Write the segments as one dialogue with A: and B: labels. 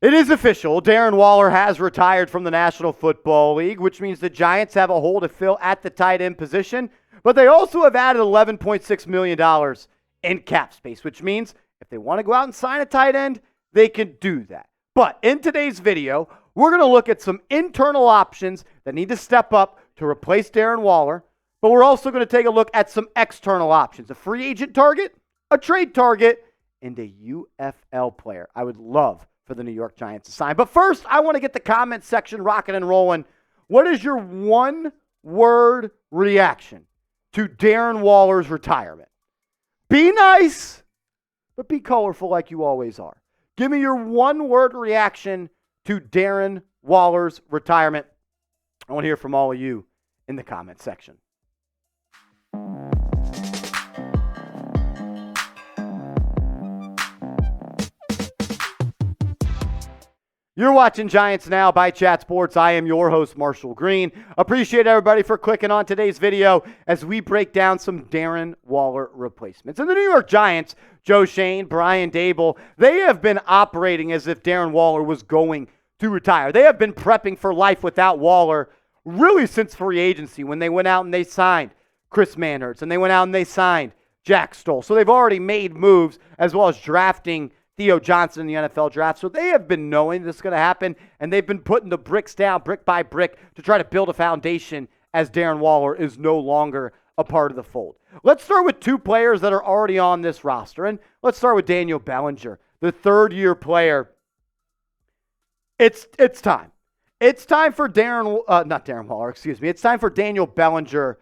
A: It is official. Darren Waller has retired from the National Football League, which means the Giants have a hole to fill at the tight end position. But they also have added $11.6 million in cap space, which means if they want to go out and sign a tight end, they can do that. But in today's video, we're going to look at some internal options that need to step up to replace Darren Waller. But we're also going to take a look at some external options. A free agent target, a trade target, and a UFL player I would love for the New York Giants to sign. But first, I want to get the comment section rocking and rolling. What is your one-word reaction to Darren Waller's retirement? Be nice, but be colorful like you always are. Give me your one-word reaction to Darren Waller's retirement. I want to hear from all of you in the comment section. You're watching Giants Now by Chat Sports. I am your host, Marshall Green. Appreciate everybody for clicking on today's video as we break down some Darren Waller replacements. And the New York Giants, Joe Schoen, Brian Daboll, they have been operating as if Darren Waller was going to retire. They have been prepping for life without Waller really since free agency when they went out and they signed Chris Manhertz and they went out and they signed Jack Stoll. So they've already made moves as well as drafting Theo Johnson in the NFL draft. So they have been knowing this is going to happen, and they've been putting the bricks down brick by brick to try to build a foundation as Darren Waller is no longer a part of the fold. Let's start with two players that are already on this roster, and let's start with Daniel Bellinger, the third-year player. It's time. It's time for It's time for Daniel Bellinger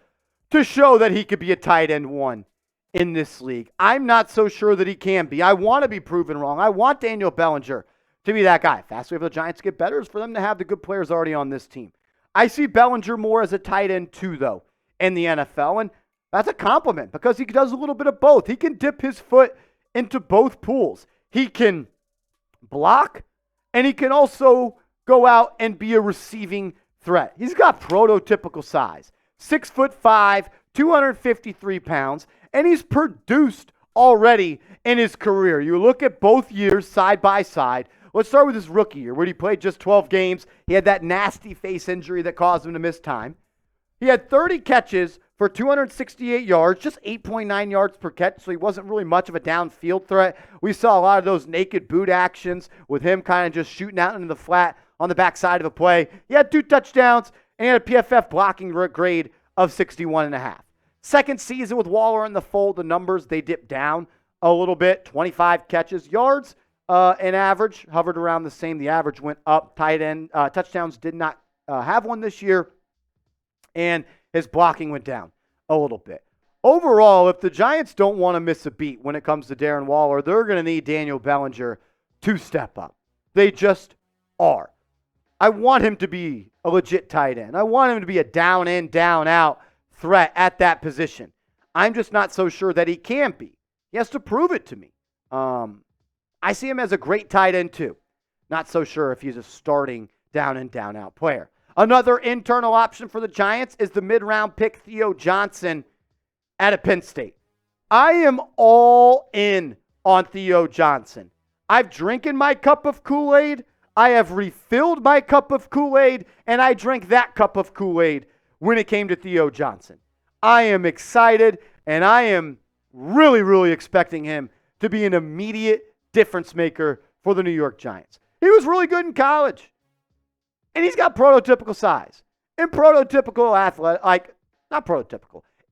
A: to show that he could be a tight end one in this league. I'm not so sure that he can be. I want to be proven wrong. I want Daniel Bellinger to be that guy. Fast way for the Giants to get better is for them to have the good players already on this team. I see Bellinger more as a tight end too, though, in the NFL, and that's a compliment because he does a little bit of both. He can dip his foot into both pools. He can block, and he can also go out and be a receiving threat. He's got prototypical size, 6'5", 253 pounds, and he's produced already in his career. You look at both years side by side. Let's start with his rookie year, where he played just 12 games. He had that nasty face injury that caused him to miss time. He had 30 catches for 268 yards, just 8.9 yards per catch, so he wasn't really much of a downfield threat. We saw a lot of those naked boot actions with him kind of just shooting out into the flat on the backside of a play. He had 2 touchdowns, and he had a PFF blocking grade of 61.5. Second season with Waller in the fold, the numbers, they dipped down a little bit. 25 catches. Yards, in average, hovered around the same. The average went up. Tight end touchdowns did not have one this year. And his blocking went down a little bit. Overall, if the Giants don't want to miss a beat when it comes to Darren Waller, they're going to need Daniel Bellinger to step up. They just are. I want him to be a legit tight end. I want him to be a down in, down out threat at that position. I'm just not so sure that he can be. He has to prove it to me. I see him as a great tight end too. Not so sure if he's a starting down and down out player. Another internal option for the Giants is the mid-round pick Theo Johnson out of Penn State. I am all in on Theo Johnson. I've drinking my cup of Kool-Aid. I have refilled my cup of Kool-Aid, and I drank that cup of Kool-Aid when it came to Theo Johnson. I am excited, and I am really, really expecting him to be an immediate difference maker for the New York Giants. He was really good in college, and he's got prototypical size and prototypical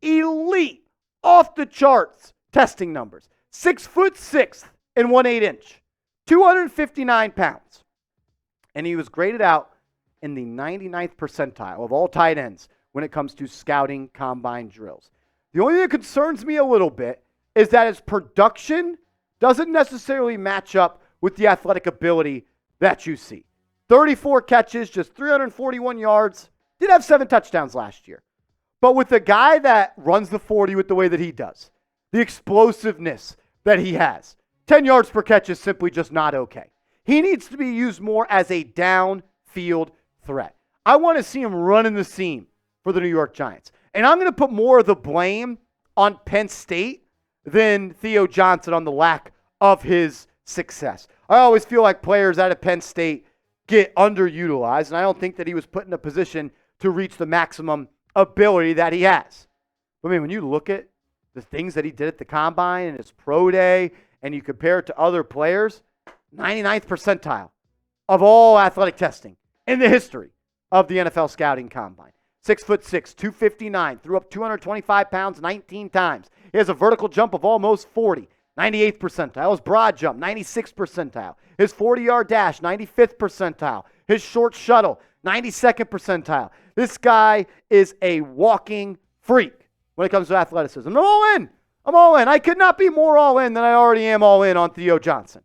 A: elite, off the charts testing numbers. 6'6" and 1/8 inch, 259 pounds. And he was graded out in the 99th percentile of all tight ends when it comes to scouting combine drills. The only thing that concerns me a little bit is that his production doesn't necessarily match up with the athletic ability that you see. 34 catches, just 341 yards. Did have 7 touchdowns last year. But with a guy that runs the 40 with the way that he does, the explosiveness that he has, 10 yards per catch is simply just not okay. He needs to be used more as a downfield threat. I want to see him running the seam for the New York Giants. And I'm going to put more of the blame on Penn State than Theo Johnson on the lack of his success. I always feel like players out of Penn State get underutilized, and I don't think that he was put in a position to reach the maximum ability that he has. I mean, when you look at the things that he did at the Combine and his pro day, and you compare it to other players, 99th percentile of all athletic testing in the history of the NFL Scouting Combine. 6'6", 259, threw up 225 pounds 19 times. He has a vertical jump of almost 40, 98th percentile. His broad jump, 96th percentile. His 40-yard dash, 95th percentile. His short shuttle, 92nd percentile. This guy is a walking freak when it comes to athleticism. I'm all in. I'm all in. I could not be more all in than I already am all in on Theo Johnson.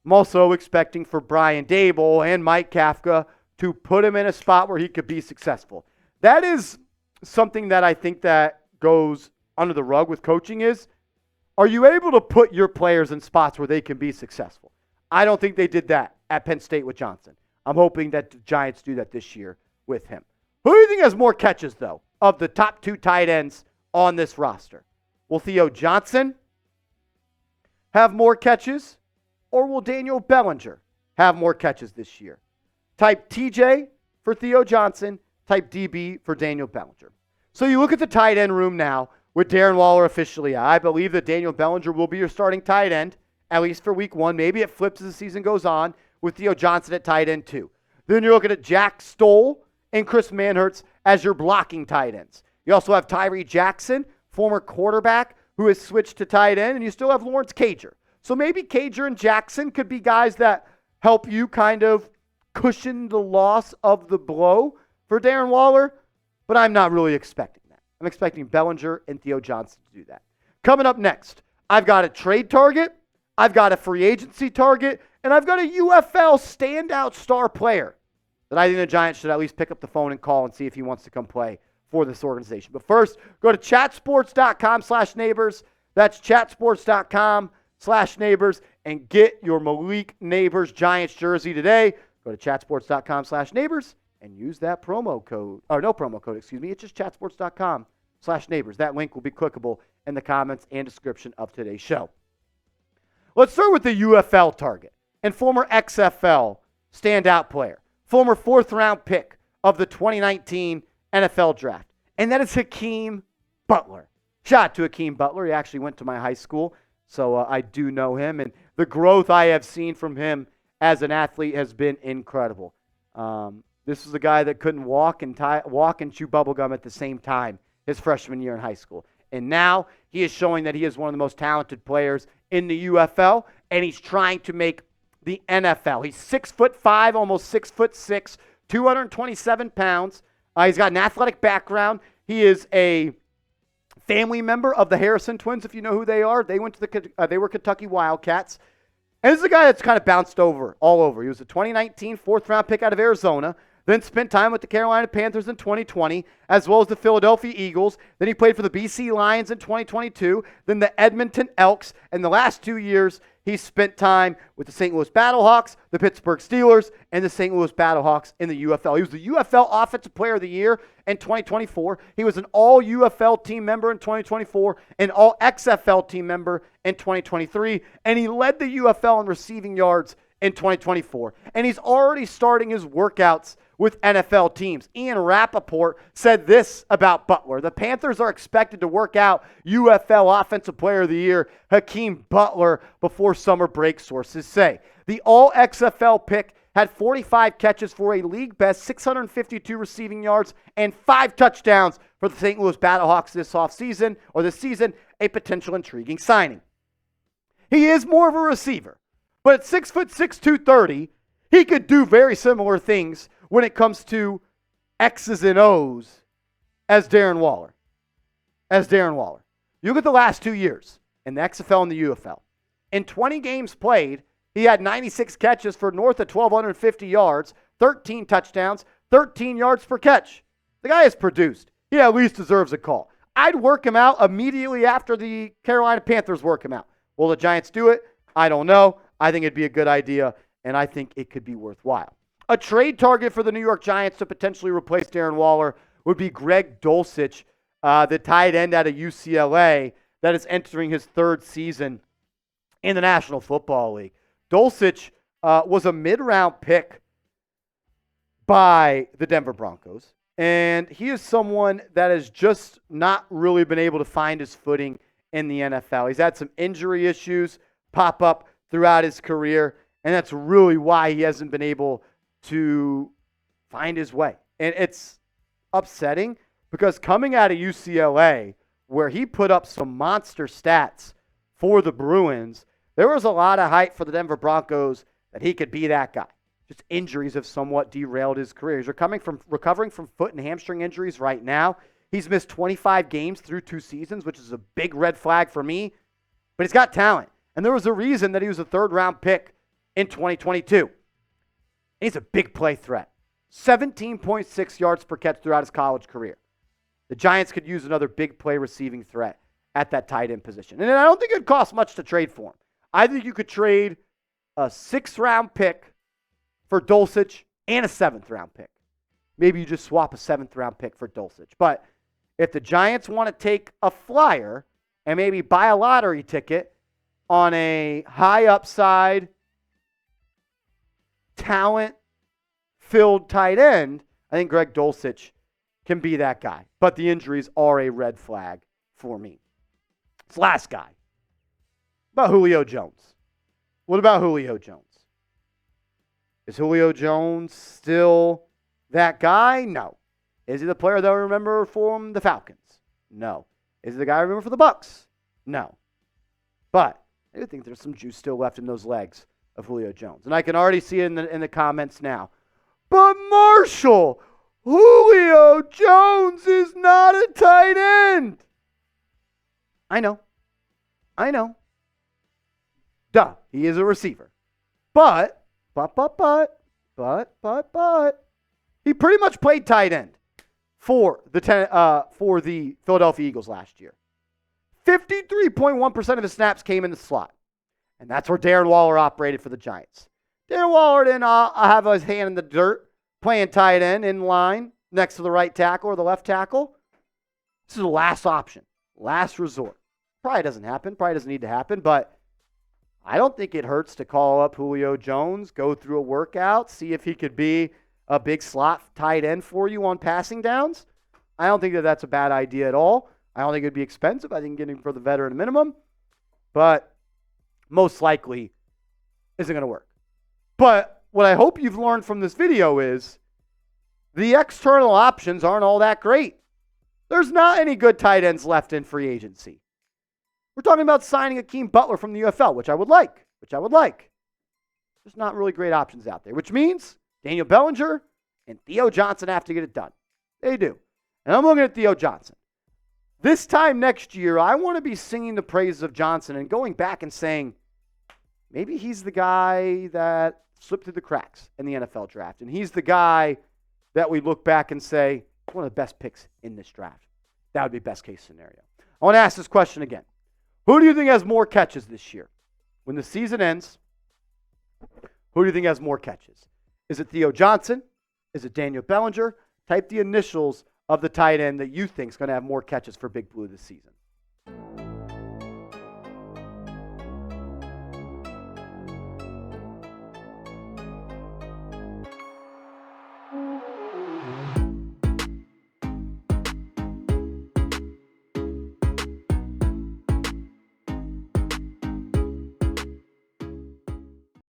A: I'm also expecting for Brian Daboll and Mike Kafka to put him in a spot where he could be successful. That is something that I think that goes under the rug with coaching is, are you able to put your players in spots where they can be successful? I don't think they did that at Penn State with Johnson. I'm hoping that the Giants do that this year with him. Who do you think has more catches, though, of the top two tight ends on this roster? Will Theo Johnson have more catches, or will Daniel Bellinger have more catches this year? Type TJ for Theo Johnson, type DB for Daniel Bellinger. So you look at the tight end room now with Darren Waller officially out. I believe that Daniel Bellinger will be your starting tight end, at least for week one. Maybe it flips as the season goes on with Theo Johnson at tight end 2. Then you're looking at Jack Stoll and Chris Manhertz as your blocking tight ends. You also have Tyree Jackson, former quarterback, who has switched to tight end, and you still have Lawrence Cager. So maybe Cager and Jackson could be guys that help you kind of cushion the loss of the blow for Darren Waller, but I'm not really expecting that. I'm expecting Bellinger and Theo Johnson to do that. Coming up next, I've got a trade target, I've got a free agency target, and I've got a UFL standout star player that I think the Giants should at least pick up the phone and call and see if he wants to come play for this organization. But first, go to chatsports.com/neighbors. That's chatsports.com/neighbors and get your Malik Neighbors Giants jersey today. Go to chatsports.com/neighbors and use that promo code. Or no promo code, excuse me. It's just chatsports.com/neighbors. That link will be clickable in the comments and description of today's show. Let's start with the UFL target and former XFL standout player, former 4th-round pick of the 2019 NFL Draft, and that is Hakeem Butler. Shout out to Hakeem Butler. He actually went to my high school, so I do know him, and the growth I have seen from him as an athlete has been incredible. This was a guy that couldn't walk and chew bubblegum at the same time his freshman year in high school. And now he is showing that he is one of the most talented players in the UFL, and he's trying to make the NFL. He's 6'5", almost 6'6", 227 pounds. He's got an athletic background. He is a family member of the Harrison twins, if you know who they are. They went to they were Kentucky Wildcats. And this is a guy that's kind of bounced all over. He was a 2019 4th-round pick out of Arizona, then spent time with the Carolina Panthers in 2020, as well as the Philadelphia Eagles. Then he played for the BC Lions in 2022, then the Edmonton Elks, and the last 2 years he spent time with the St. Louis Battlehawks, the Pittsburgh Steelers, and the St. Louis Battlehawks in the UFL. He was the UFL Offensive Player of the Year in 2024. He was an all-UFL team member in 2024, an all-XFL team member in 2023, and he led the UFL in receiving yards in 2024. And he's already starting his workouts with NFL teams. Ian Rappaport said this about Butler: the Panthers are expected to work out UFL Offensive Player of the Year Hakeem Butler before summer break, sources say. The all-XFL pick had 45 catches for a league-best 652 receiving yards and 5 touchdowns for the St. Louis Battlehawks this season, a potential intriguing signing. He is more of a receiver, but at 6'6", 230, he could do very similar things when it comes to X's and O's as Darren Waller. You look at the last 2 years in the XFL and the UFL. In 20 games played, he had 96 catches for north of 1,250 yards, 13 touchdowns, 13 yards per catch. The guy has produced. He at least deserves a call. I'd work him out immediately after the Carolina Panthers work him out. Will the Giants do it? I don't know. I think it'd be a good idea, and I think it could be worthwhile. A trade target for the New York Giants to potentially replace Darren Waller would be Greg Dulcich, the tight end out of UCLA that is entering his 3rd season in the National Football League. Dulcich was a mid-round pick by the Denver Broncos, and he is someone that has just not really been able to find his footing in the NFL. He's had some injury issues pop up throughout his career, and that's really why he hasn't been able to find his way. And it's upsetting because coming out of UCLA, where he put up some monster stats for the Bruins, there was a lot of hype for the Denver Broncos that he could be that guy. Just injuries have somewhat derailed his career. He's recovering from foot and hamstring injuries right now. He's missed 25 games through 2 seasons, which is a big red flag for me. But he's got talent. And there was a reason that he was a third-round pick in 2022. And he's a big play threat. 17.6 yards per catch throughout his college career. The Giants could use another big play receiving threat at that tight end position. And I don't think it'd cost much to trade for him. I think you could trade a 6th-round pick for Dulcich and a 7th-round pick. Maybe you just swap a 7th-round pick for Dulcich. But if the Giants want to take a flyer and maybe buy a lottery ticket on a high upside, talent-filled tight end, I think Greg Dulcich can be that guy. But the injuries are a red flag for me. This last guy. About Julio Jones. What about Julio Jones? Is Julio Jones still that guy? No. Is he the player that I remember from the Falcons? No. Is he the guy I remember for the Bucks? No. But I do think there's some juice still left in those legs of Julio Jones. And I can already see it in the comments now. But Marshall, Julio Jones is not a tight end. I know. Duh, he is a receiver. But, he pretty much played tight end for the Philadelphia Eagles last year. 53.1% of his snaps came in the slot. And that's where Darren Waller operated for the Giants. Darren Waller didn't have his hand in the dirt playing tight end in line next to the right tackle or the left tackle. This is the last option, last resort. Probably doesn't happen, probably doesn't need to happen, but I don't think it hurts to call up Julio Jones, go through a workout, see if he could be a big slot tight end for you on passing downs. I don't think that that's a bad idea at all. I don't think it would be expensive. I think getting him for the veteran minimum, but most likely isn't going to work. But what I hope you've learned from this video is the external options aren't all that great. There's not any good tight ends left in free agency. We're talking about signing Hakeem Butler from the UFL, which I would like. There's not really great options out there, which means Daniel Bellinger and Theo Johnson have to get it done. They do. And I'm looking at Theo Johnson. This time next year, I want to be singing the praises of Johnson and going back and saying, maybe he's the guy that slipped through the cracks in the NFL draft. And he's the guy that we look back and say, one of the best picks in this draft. That would be best case scenario. I want to ask this question again. Who do you think has more catches this year? When the season ends, who do you think has more catches? Is it Theo Johnson? Is it Daniel Bellinger? Type the initials of the tight end that you think is going to have more catches for Big Blue this season.